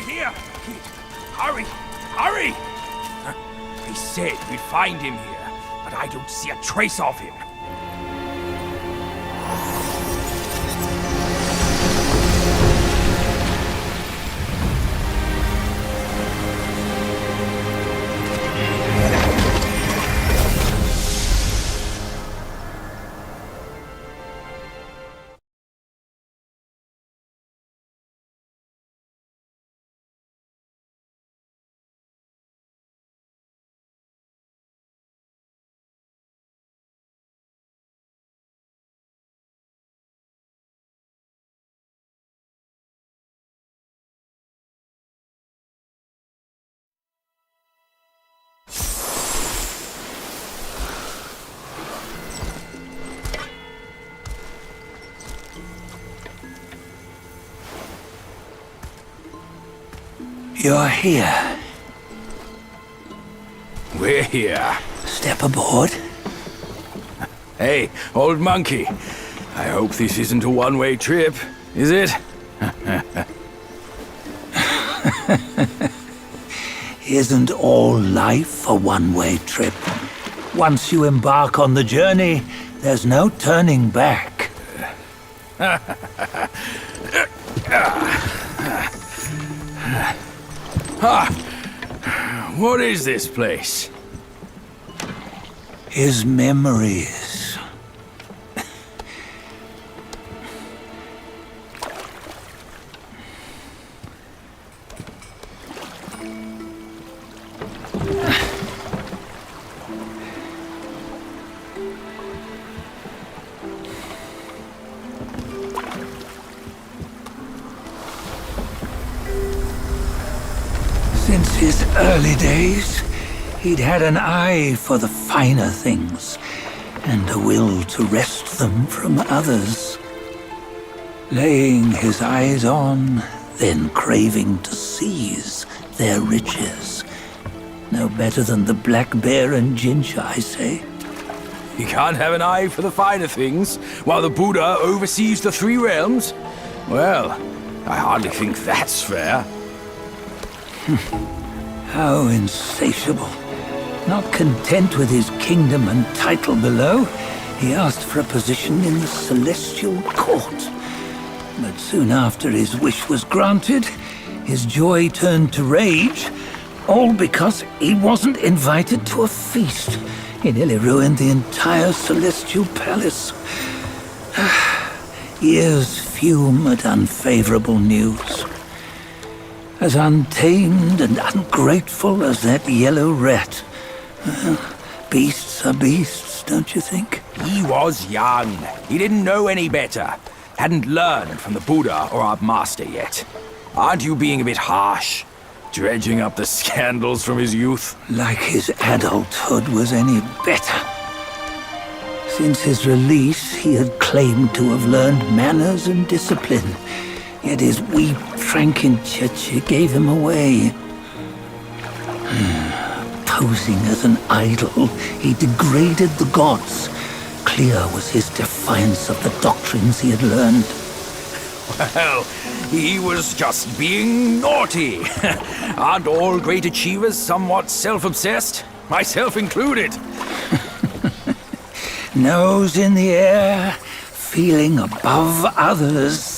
here! Kid, hurry! Hurry! He said we'd find him here, but I don't see a trace of him. You're here. We're here. Step aboard. Hey, old monkey. I hope this isn't a one-way trip, is it? Isn't all life a one-way trip? Once you embark on the journey, there's no turning back. What is this place? His memories. Since his early days, he'd had an eye for the finer things, and a will to wrest them from others. Laying his eyes on, then craving to seize their riches. No better than the black bear and ginger, I say. You can't have an eye for the finer things, while the Buddha oversees the three realms? Well, I hardly think that's fair. How insatiable. Not content with his kingdom and title below, he asked for a position in the celestial court. But soon after his wish was granted, his joy turned to rage, all because he wasn't invited to a feast. He nearly ruined the entire celestial palace. Ears fume at unfavorable news. As untamed and ungrateful as that yellow rat. Beasts are beasts, don't you think? He was young. He didn't know any better. Hadn't learned from the Buddha or our master yet. Aren't you being a bit harsh? Dredging up the scandals from his youth? Like his adulthood was any better. Since his release, he had claimed to have learned manners and discipline. Yet his weak Frankenchurch gave him away. Posing as an idol, he degraded the gods. Clear was his defiance of the doctrines he had learned. Well, he was just being naughty. Aren't all great achievers somewhat self-obsessed? Myself included. Nose in the air, feeling above others.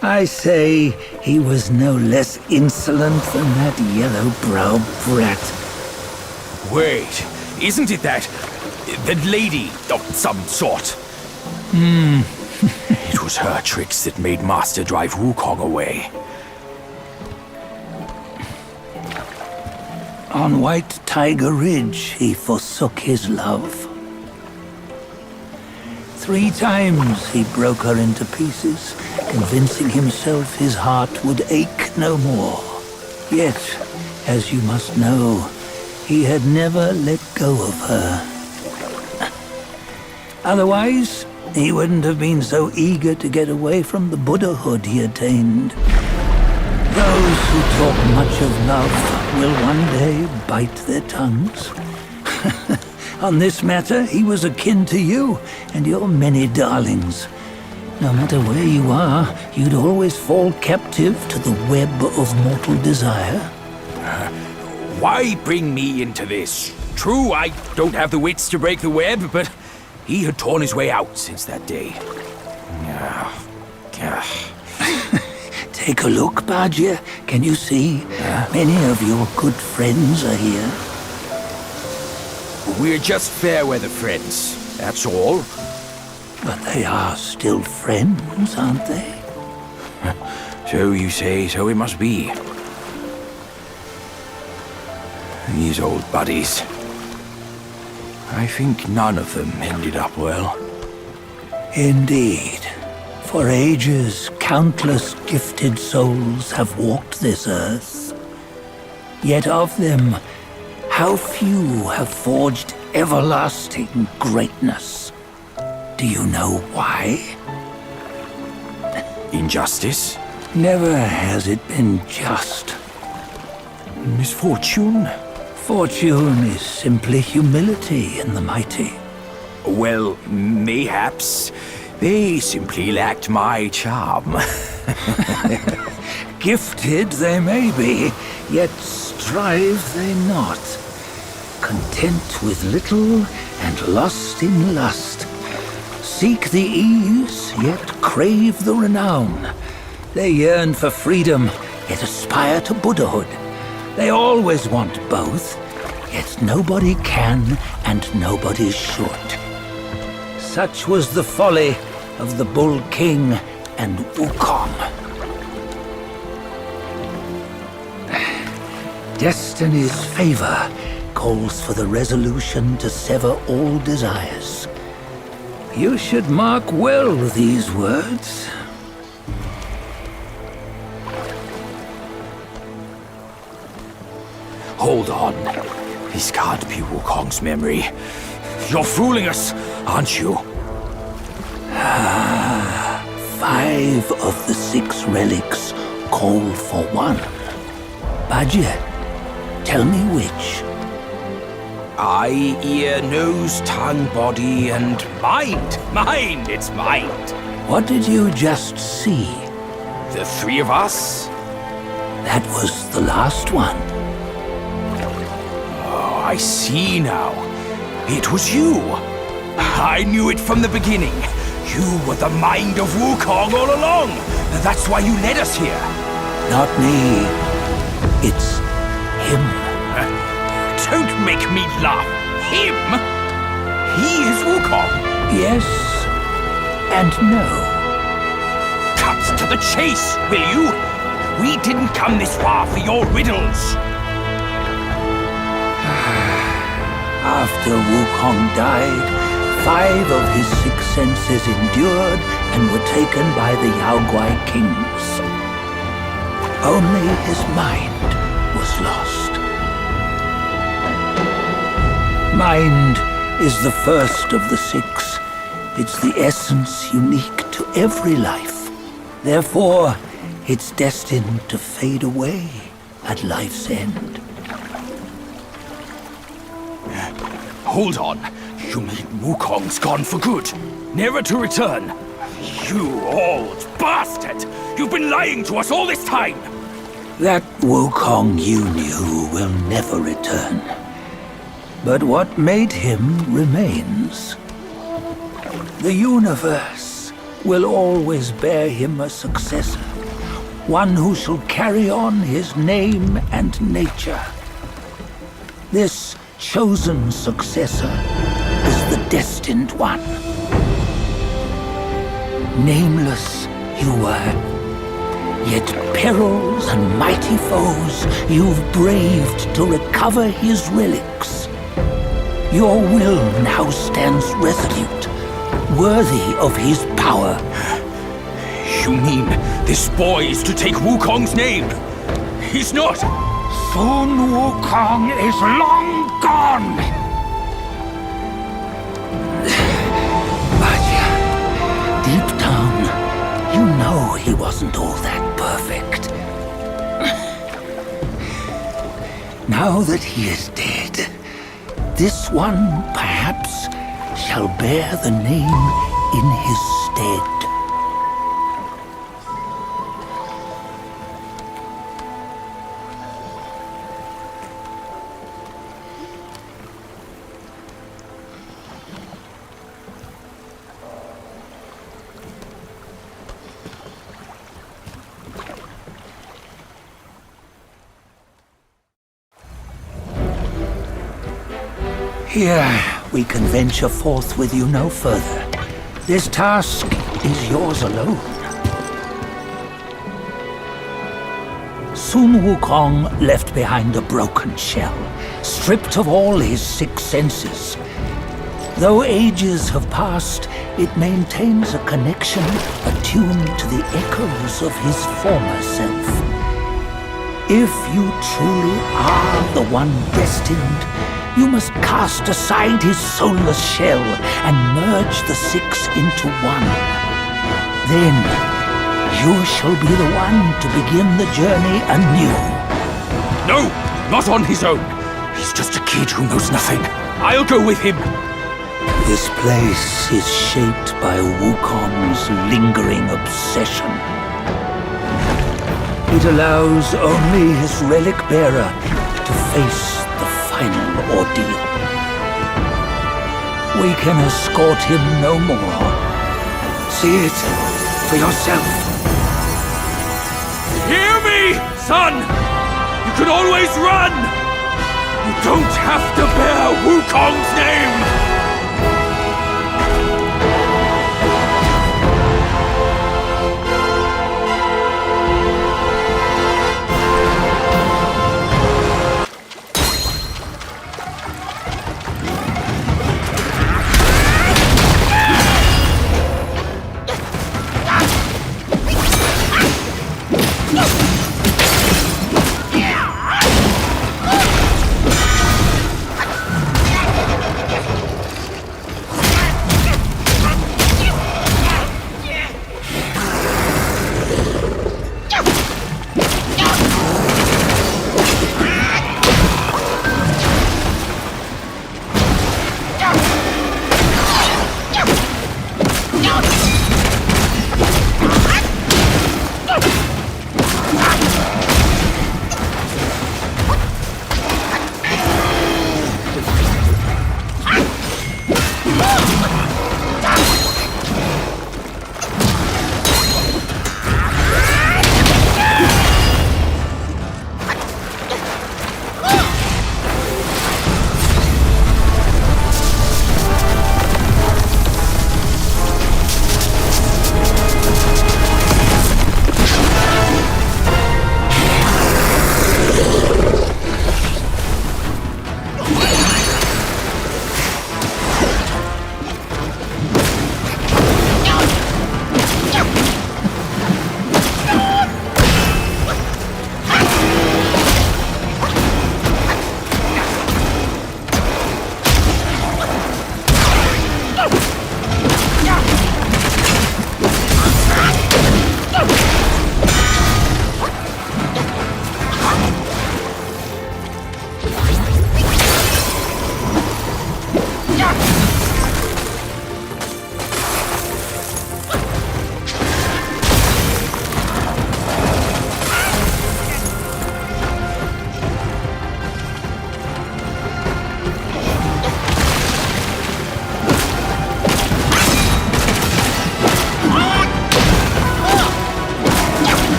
I say he was no less insolent than that yellow-browed brat. Wait, isn't it that lady of some sort? It was her tricks that made Master drive Wukong away. On White Tiger Ridge, he forsook his love. 3 times he broke her into pieces, convincing himself his heart would ache no more. Yet, as you must know, he had never let go of her. Otherwise, he wouldn't have been so eager to get away from the Buddhahood he attained. Those who talk much of love will one day bite their tongues. On this matter, he was akin to you and your many darlings. No matter where you are, you'd always fall captive to the web of mortal desire. Why bring me into this? True, I don't have the wits to break the web, but he had torn his way out since that day. Take a look, Badger. Can you see? Many of your good friends are here. We're just fair weather friends, that's all. But they are still friends, aren't they? So you say, so it must be. These old buddies. I think none of them ended up well. Indeed. For ages, countless gifted souls have walked this earth. Yet of them, how few have forged everlasting greatness? Do you know why? Injustice? Never has it been just. Misfortune? Fortune is simply humility in the mighty. Well, mayhaps they simply lacked my charm. Gifted they may be, yet strive they not. Content with little and lost in lust. Seek the ease, yet crave the renown. They yearn for freedom, yet aspire to Buddhahood. They always want both, yet nobody can and nobody should. Such was the folly of the Bull King and Wukong. Destiny's favor calls for the resolution to sever all desires. You should mark well these words. Hold on. This can't be Wukong's memory. You're fooling us, aren't you? 5 of the 6 relics call for one. Badger, tell me which. Eye, ear, nose, tongue, body, and mind. Mind, it's mind. What did you just see? The 3 of us? That was the last one. Oh, I see now. It was you. I knew it from the beginning. You were the mind of Wukong all along. That's why you led us here. Not me. It's him. Don't make me laugh. Him? He is Wukong. Yes and no. Cut to the chase, will you? We didn't come this far for your riddles. After Wukong died, 5 of his 6 senses endured and were taken by the Yaoguai kings. Only his mind was lost. Mind is the first of the 6. It's the essence unique to every life. Therefore, it's destined to fade away at life's end. Hold on. You mean Wukong's gone for good? Never to return? You old bastard! You've been lying to us all this time! That Wukong you knew will never return. But what made him remains. The universe will always bear him a successor. One who shall carry on his name and nature. This chosen successor is the destined one. Nameless you were, yet perils and mighty foes you've braved to recover his relics. Your will now stands resolute, worthy of his power. You mean this boy is to take Wukong's name? He's not! Soon Wukong is long gone! But deep down, you know he wasn't all that perfect. Now that he is dead, this one, perhaps, shall bear the name in his stead. Here, we can venture forth with you no further. This task is yours alone. Soon Wukong left behind a broken shell, stripped of all his 6 senses. Though ages have passed, it maintains a connection attuned to the echoes of his former self. If you truly are the one destined, you must cast aside his soulless shell and merge the 6 into one. Then, you shall be the one to begin the journey anew. No, not on his own. He's just a kid who knows nothing. I'll go with him. This place is shaped by Wukong's lingering obsession. It allows only his relic bearer to face the final ordeal. We can escort him no more. See it for yourself. Hear me, son! You can always run! You don't have to bear Wukong's name!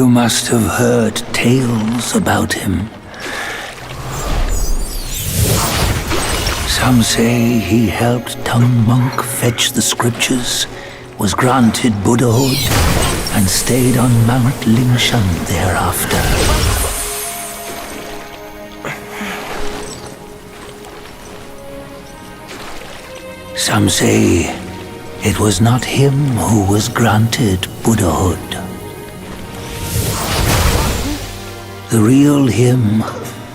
You must have heard tales about him. Some say he helped Tung Monk fetch the scriptures, was granted Buddhahood, and stayed on Mount Lingshan thereafter. Some say it was not him who was granted Buddhahood. The real him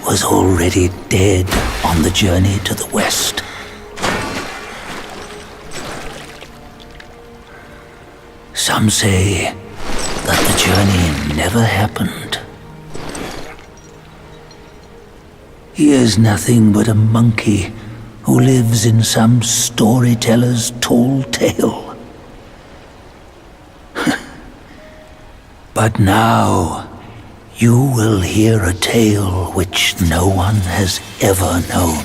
was already dead on the journey to the west. Some say that the journey never happened. He is nothing but a monkey who lives in some storyteller's tall tale. But now, you will hear a tale which no one has ever known.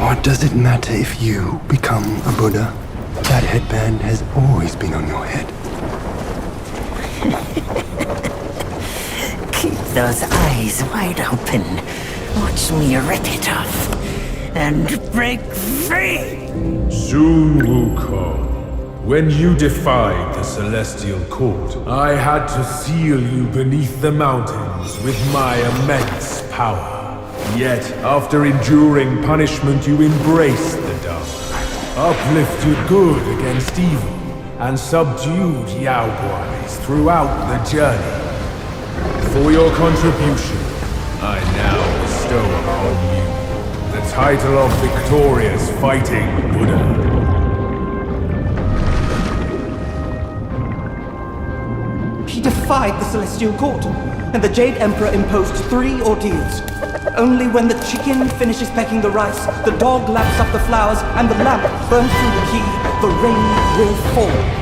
What does it matter if you become a Buddha? That headband has always been on your head. Keep those eyes wide open. Watch me rip it off and break free. Soon, Wukong, when you defied the Celestial Court, I had to seal you beneath the mountains with my immense power. Yet, after enduring punishment, you embraced the dark, uplifted good against evil, and subdued Yaoguais throughout the journey. For your contribution, I now bestow upon you the title of Victorious Fighting Buddha. He defied the Celestial Court, and the Jade Emperor imposed 3 ordeals. Only when the chicken finishes pecking the rice, the dog laps up the flowers, and the lamp burns through the key, the rain will fall.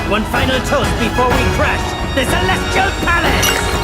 One final toast before we crash the Celestial Palace!